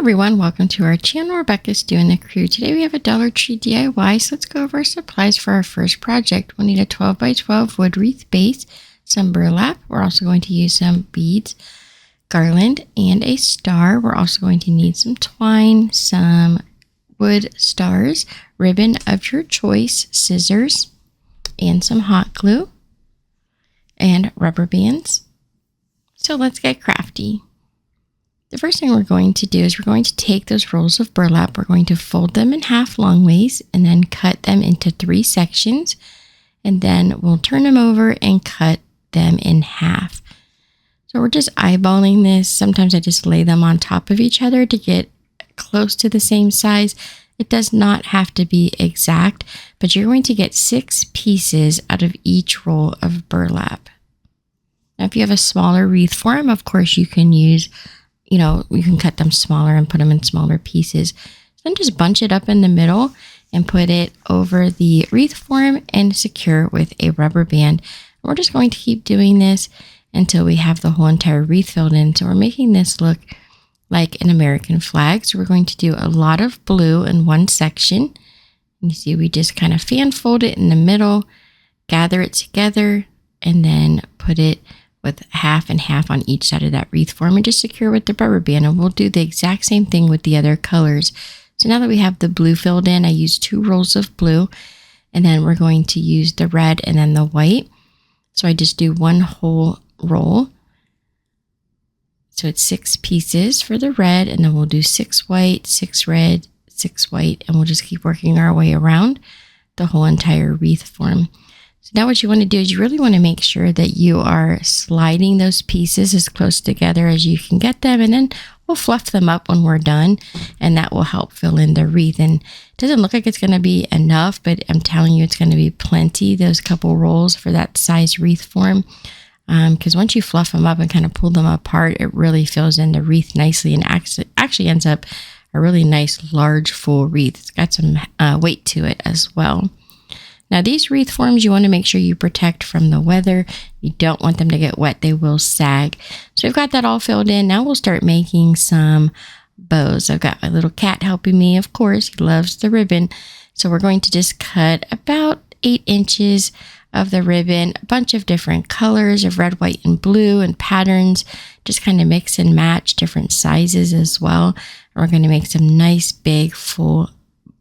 Everyone, welcome to our channel. Rebecca's doing the crew. Today we have a Dollar Tree DIY, so let's go over our supplies for our first project. We'll need a 12 by 12 wood wreath base, some burlap. We're also going to use some beads, garland, and a star. We're also going to need some twine, some wood stars, ribbon of your choice, scissors, and some hot glue, and rubber bands. So let's get crafty. The first thing we're going to do is we're going to take those rolls of burlap, we're going to fold them in half long ways and then cut them into 3 sections, and then we'll turn them over and cut them in half. So we're just eyeballing this. Sometimes I just lay them on top of each other to get close to the same size. It does not have to be exact, but you're going to get 6 pieces out of each roll of burlap. Now, if you have a smaller wreath form, of course you can use you can cut them smaller and put them in smaller pieces. Then just bunch it up in the middle and put it over the wreath form and secure with a rubber band. We're just going to keep doing this until we have the whole entire wreath filled in. So we're making this look like an American flag. So we're going to do a lot of blue in one section. You see, we just kind of fan fold it in the middle, gather it together, and then put it with half and half on each side of that wreath form and just secure with the rubber band. And we'll do the exact same thing with the other colors. So now that we have the blue filled in, I used 2 rolls of blue, and then we're going to use the red and then the white. So I just do 1 whole roll. So it's 6 pieces for the red, and then we'll do 6 white, 6 red, 6 white, and we'll just keep working our way around the whole entire wreath form. So now what you want to do is you really want to make sure that you are sliding those pieces as close together as you can get them, and then we'll fluff them up when we're done, and that will help fill in the wreath. And it doesn't look like it's going to be enough, but I'm telling you it's going to be plenty, those couple rolls for that size wreath form, because once you fluff them up and kind of pull them apart, it really fills in the wreath nicely and actually ends up a really nice large full wreath. It's got some weight to it as well. Now these wreath forms, you want to make sure you protect from the weather. You don't want them to get wet. They will sag. So we've got that all filled in. Now we'll start making some bows. I've got my little cat helping me, of course. He loves the ribbon. So we're going to just cut about 8 inches of the ribbon, a bunch of different colors of red, white, and blue and patterns. Just kind of mix and match different sizes as well. And we're going to make some nice big full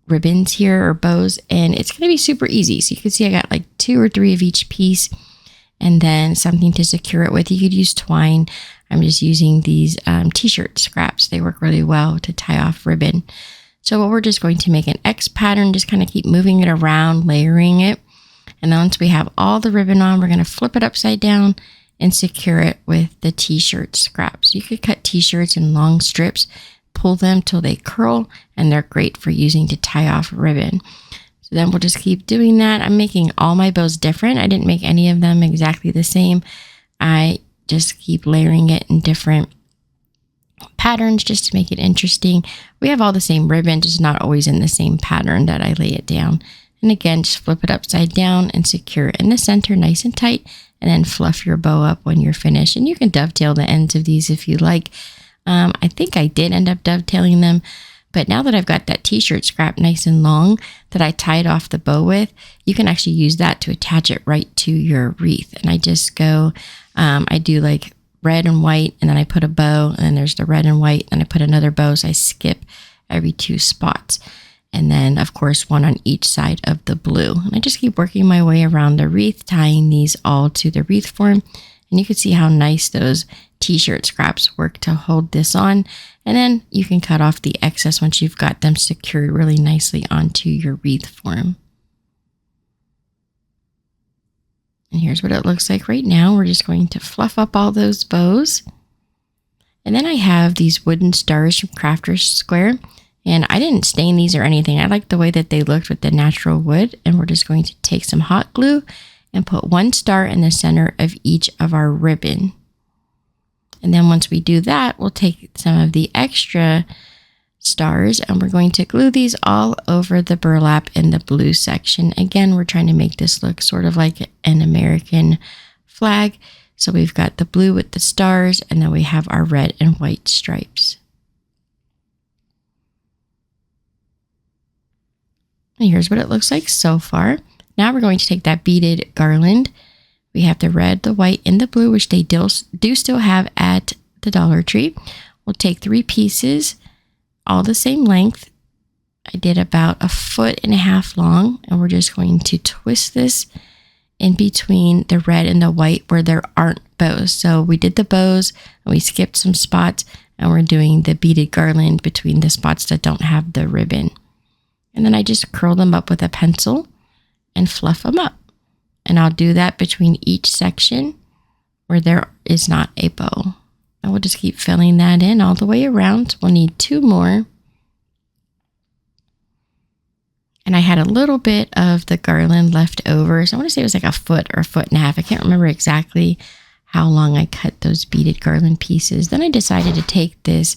ribbons here or bows, and it's going to be super easy. So you can see I got like 2 or 3 of each piece, and then something to secure it with. You could use twine. I'm just using these t-shirt scraps. They work really well to tie off ribbon. So we're just going to make an X pattern, just kind of keep moving it around, layering it, and then once we have all the ribbon on, we're going to flip it upside down and secure it with the t-shirt scraps. You could cut t-shirts in long strips, pull them till they curl, and they're great for using to tie off ribbon. So then we'll just keep doing that. I'm making all my bows different. I didn't make any of them exactly the same. I just keep layering it in different patterns just to make it interesting. We have all the same ribbon, just not always in the same pattern that I lay it down. And again, just flip it upside down and secure it in the center nice and tight, and then fluff your bow up when you're finished. And you can dovetail the ends of these if you like. I think I did end up dovetailing them, but now that I've got that t-shirt scrap nice and long that I tied off the bow with, you can actually use that to attach it right to your wreath. And I just go, I do like red and white, and then I put a bow, and then there's the red and white, and I put another bow, so I skip every 2 spots. And then, of course, 1 on each side of the blue. And I just keep working my way around the wreath, tying these all to the wreath form. And you can see how nice those t-shirt scraps work to hold this on. And then you can cut off the excess once you've got them secured really nicely onto your wreath form. And here's what it looks like right now. We're just going to fluff up all those bows. And then I have these wooden stars from Crafter's Square. And I didn't stain these or anything. I like the way that they looked with the natural wood. And we're just going to take some hot glue and put 1 star in the center of each of our ribbon. And then once we do that, we'll take some of the extra stars and we're going to glue these all over the burlap in the blue section. Again, we're trying to make this look sort of like an American flag. So we've got the blue with the stars, and then we have our red and white stripes. And here's what it looks like so far. Now we're going to take that beaded garland. We have the red, the white, and the blue, which they do still have at the Dollar Tree. We'll take 3 pieces, all the same length. I did about 1.5 feet long, and we're just going to twist this in between the red and the white where there aren't bows. So we did the bows and we skipped some spots, and we're doing the beaded garland between the spots that don't have the ribbon. And then I just curl them up with a pencil and fluff them up. And I'll do that between each section where there is not a bow. I will just keep filling that in all the way around. We'll need 2 more. And I had a little bit of the garland left over. So I want to say it was like 1 foot or 1.5 feet. I can't remember exactly how long I cut those beaded garland pieces. Then I decided to take this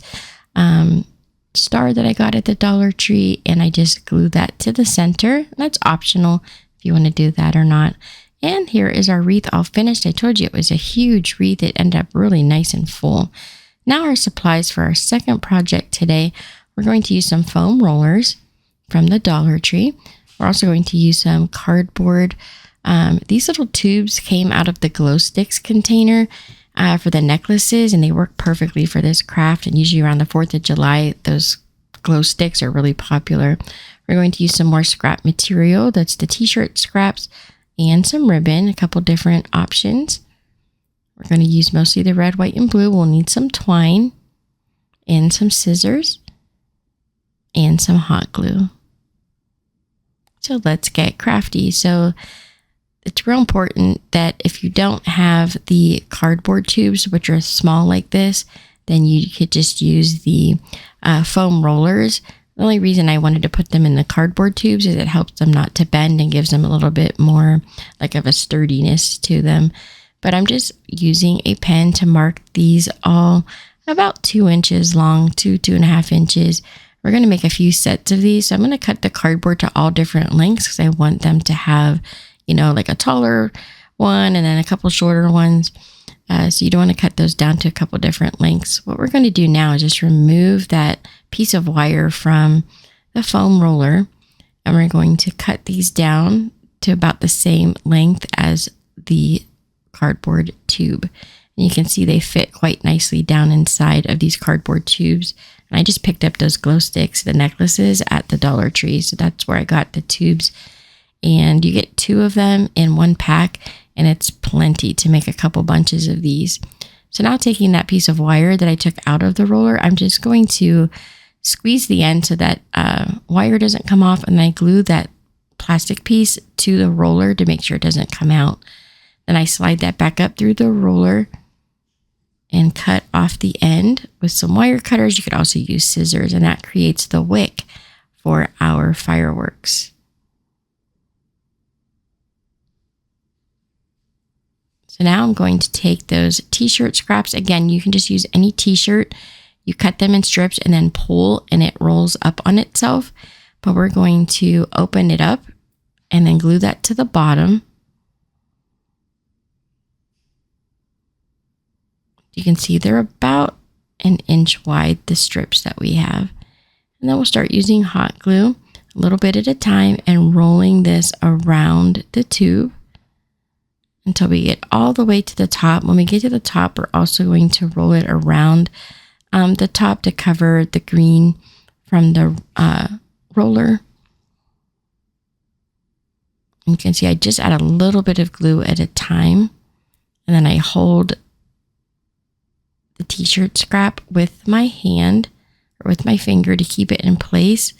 star that I got at the Dollar Tree, and I just glued that to the center. That's optional if you want to do that or not. And here is our wreath all finished. I told you it was a huge wreath. It ended up really nice and full. Now our supplies for our second project today. We're going to use some foam rollers from the Dollar Tree. We're also going to use some cardboard. These little tubes came out of the glow sticks container for the necklaces, and they work perfectly for this craft. And usually around the 4th of July, those glow sticks are really popular. We're going to use some more scrap material. That's the t-shirt scraps and some ribbon, a couple different options. We're going to use mostly the red, white, and blue. We'll need some twine and some scissors and some hot glue. So let's get crafty. So it's real important that if you don't have the cardboard tubes, which are small like this, then you could just use the foam rollers. The only reason I wanted to put them in the cardboard tubes is it helps them not to bend and gives them a little bit more like of a sturdiness to them. But I'm just using a pen to mark these all about 2 inches long, 2.5 inches. We're going to make a few sets of these. So I'm going to cut the cardboard to all different lengths because I want them to have, like a taller one and then a couple shorter ones. So you don't want to cut those down to a couple different lengths. What we're going to do now is just remove that piece of wire from the foam roller, and we're going to cut these down to about the same length as the cardboard tube. And you can see they fit quite nicely down inside of these cardboard tubes. And I just picked up those glow sticks, the necklaces at the Dollar Tree. So that's where I got the tubes. And you get 2 of them in 1 pack, and it's plenty to make a couple bunches of these. So now taking that piece of wire that I took out of the roller, I'm just going to squeeze the end so that wire doesn't come off, and I glue that plastic piece to the roller to make sure it doesn't come out. Then I slide that back up through the roller and cut off the end with some wire cutters. You could also use scissors, and that creates the wick for our fireworks. So now I'm going to take those t-shirt scraps. Again, you can just use any t-shirt. You cut them in strips and then pull, and it rolls up on itself. But we're going to open it up and then glue that to the bottom. You can see they're about 1 inch wide, the strips that we have. And then we'll start using hot glue a little bit at a time and rolling this around the tube until we get all the way to the top. When we get to the top, we're also going to roll it around the top to cover the green from the roller. You can see I just add a little bit of glue at a time, and then I hold the t-shirt scrap with my hand or with my finger to keep it in place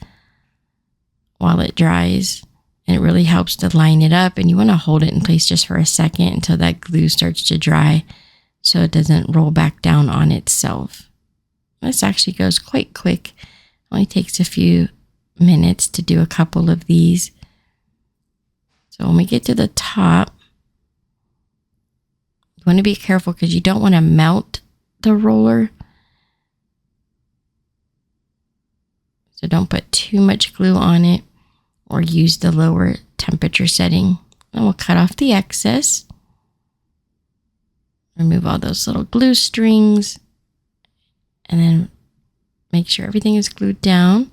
while it dries. And it really helps to line it up, and you want to hold it in place just for a second until that glue starts to dry so it doesn't roll back down on itself. This actually goes quite quick. It only takes a few minutes to do a couple of these. So when we get to the top, you want to be careful because you don't want to melt the roller. So don't put too much glue on it or use the lower temperature setting. And we'll cut off the excess. Remove all those little glue strings. And then make sure everything is glued down.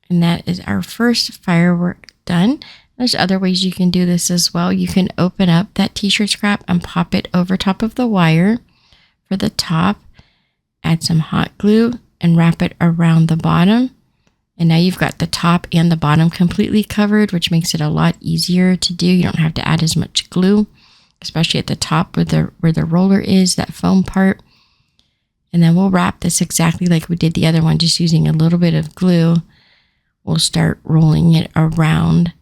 And that is our first firework done. There's other ways you can do this as well. You can open up that t-shirt scrap and pop it over top of the wire for the top. Add some hot glue and wrap it around the bottom. And now you've got the top and the bottom completely covered, which makes it a lot easier to do. You don't have to add as much glue, especially at the top where the roller is, that foam part. And then we'll wrap this exactly like we did the other one, just using a little bit of glue. We'll start rolling it around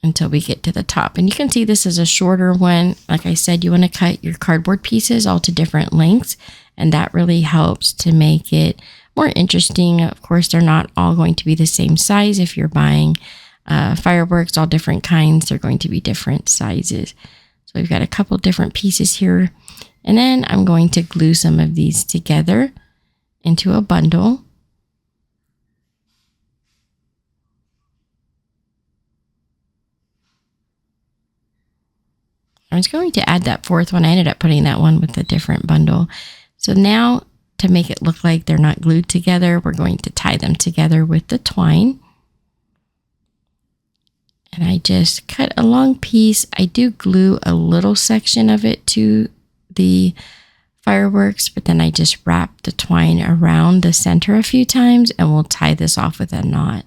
until we get to the top. And you can see this is a shorter one. Like I said, you want to cut your cardboard pieces all to different lengths, and that really helps to make it more interesting. Of course, they're not all going to be the same size. If you're buying fireworks, all different kinds, they're going to be different sizes. So we've got a couple different pieces here. And then I'm going to glue some of these together into a bundle. I was going to add that fourth one. I ended up putting that one with a different bundle. So now, to make it look like they're not glued together, we're going to tie them together with the twine. And I just cut a long piece. I do glue a little section of it to the fireworks, but then I just wrap the twine around the center a few times, and we'll tie this off with a knot.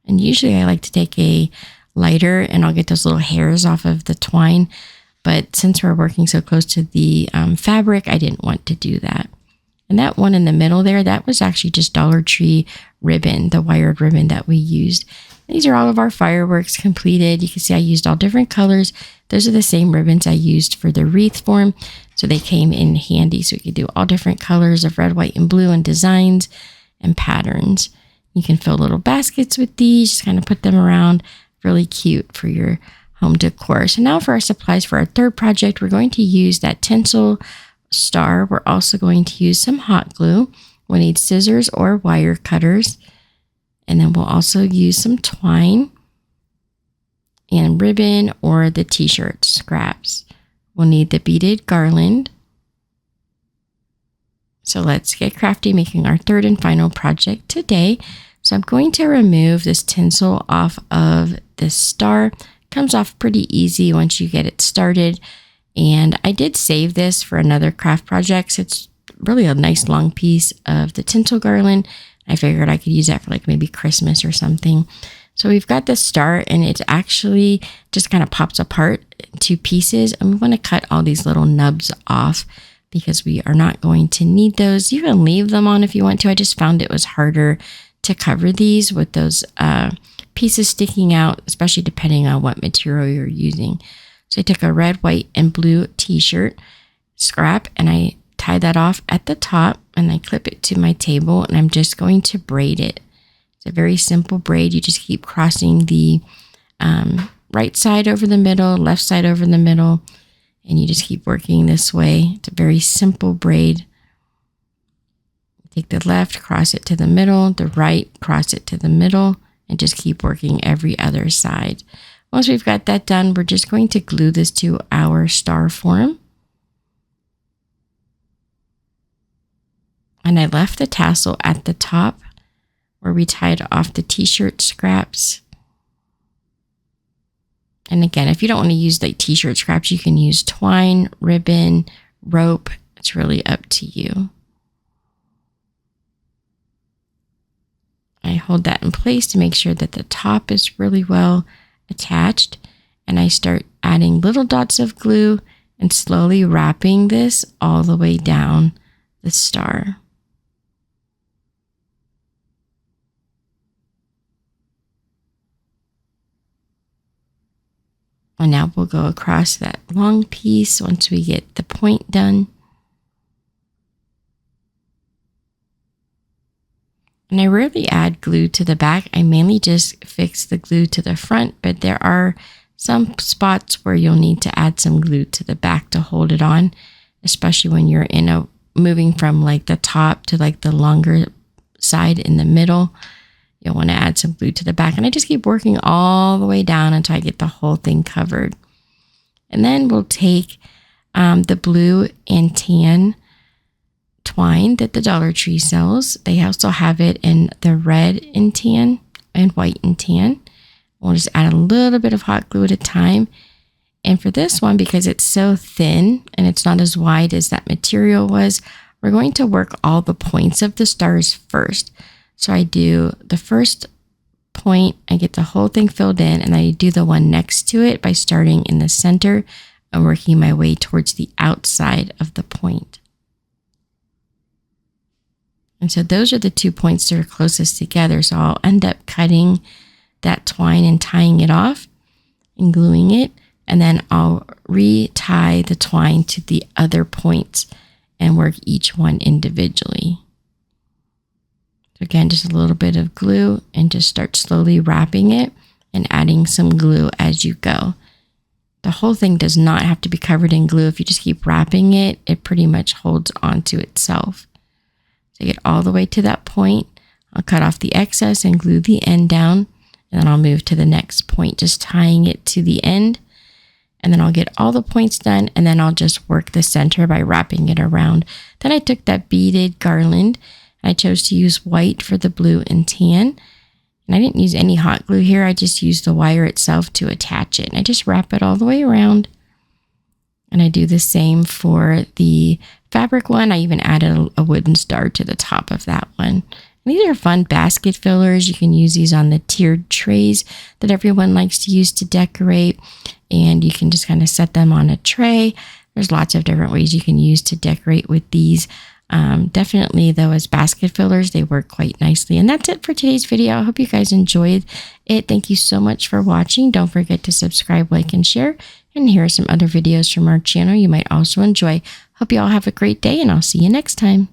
And usually I like to take a lighter and I'll get those little hairs off of the twine. But since we're working so close to the fabric, I didn't want to do that. And that one in the middle there, that was actually just Dollar Tree ribbon, the wired ribbon that we used. These are all of our fireworks completed. You can see I used all different colors. Those are the same ribbons I used for the wreath form. So they came in handy. So we could do all different colors of red, white, and blue, and designs and patterns. You can fill little baskets with these, just kind of put them around. Really cute for your home decor. So now for our supplies for our third project, we're going to use that tinsel star. We're also going to use some hot glue. We'll need scissors or wire cutters. And then we'll also use some twine and ribbon or the t-shirt scraps. We'll need the beaded garland. So let's get crafty, making our third and final project today. So I'm going to remove this tinsel off of this star. It comes off pretty easy once you get it started. And I did save this for another craft project. So it's really a nice long piece of the tinsel garland. I figured I could use that for like maybe Christmas or something. So we've got the star, and it actually just kind of pops apart in two pieces. And we want to cut all these little nubs off because we are not going to need those. You can leave them on if you want to. I just found it was harder to cover these with those pieces sticking out, especially depending on what material you're using. So I took a red, white, and blue t-shirt scrap, and I tie that off at the top, and I clip it to my table, and I'm just going to braid it. It's a very simple braid. You just keep crossing the right side over the middle, left side over the middle, and you just keep working this way. It's a very simple braid. Take the left, cross it to the middle, the right, cross it to the middle, and just keep working every other side. Once we've got that done, we're just going to glue this to our star form. And I left the tassel at the top where we tied off the t-shirt scraps. And again, if you don't want to use like t-shirt scraps, you can use twine, ribbon, rope. It's really up to you. I hold that in place to make sure that the top is really well attached. And I start adding little dots of glue and slowly wrapping this all the way down the star. And now we'll go across that long piece once we get the point done. And I rarely add glue to the back. I mainly just fix the glue to the front, but there are some spots where you'll need to add some glue to the back to hold it on, especially when you're moving from like the top to like the longer side in the middle. You'll want to add some glue to the back. And I just keep working all the way down until I get the whole thing covered. And then we'll take the blue and tan twine that the Dollar Tree sells. They also have it in the red and tan and white and tan. We'll just add a little bit of hot glue at a time. And for this one, because it's so thin and it's not as wide as that material was, we're going to work all the points of the stars first. So I do the first point, I get the whole thing filled in, and I do the one next to it by starting in the center and working my way towards the outside of the point. And so those are the 2 points that are closest together. So I'll end up cutting that twine and tying it off and gluing it. And then I'll re-tie the twine to the other points and work each one individually. So again, just a little bit of glue and just start slowly wrapping it and adding some glue as you go. The whole thing does not have to be covered in glue. If you just keep wrapping it, it pretty much holds onto itself. So get all the way to that point. I'll cut off the excess and glue the end down. And then I'll move to the next point, just tying it to the end. And then I'll get all the points done, and then I'll just work the center by wrapping it around. Then I took that beaded garland, and I chose to use white for the blue and tan. And I didn't use any hot glue here. I just used the wire itself to attach it. And I just wrap it all the way around. And I do the same for the fabric one. I even added a wooden star to the top of that one. And these are fun basket fillers. You can use these on the tiered trays that everyone likes to use to decorate. And you can just kind of set them on a tray. There's lots of different ways you can use to decorate with these. Definitely though, as basket fillers, they work quite nicely. And that's it for today's video. I hope you guys enjoyed it. Thank you so much for watching. Don't forget to subscribe, like, and share. And here are some other videos from our channel you might also enjoy. Hope you all have a great day, and I'll see you next time.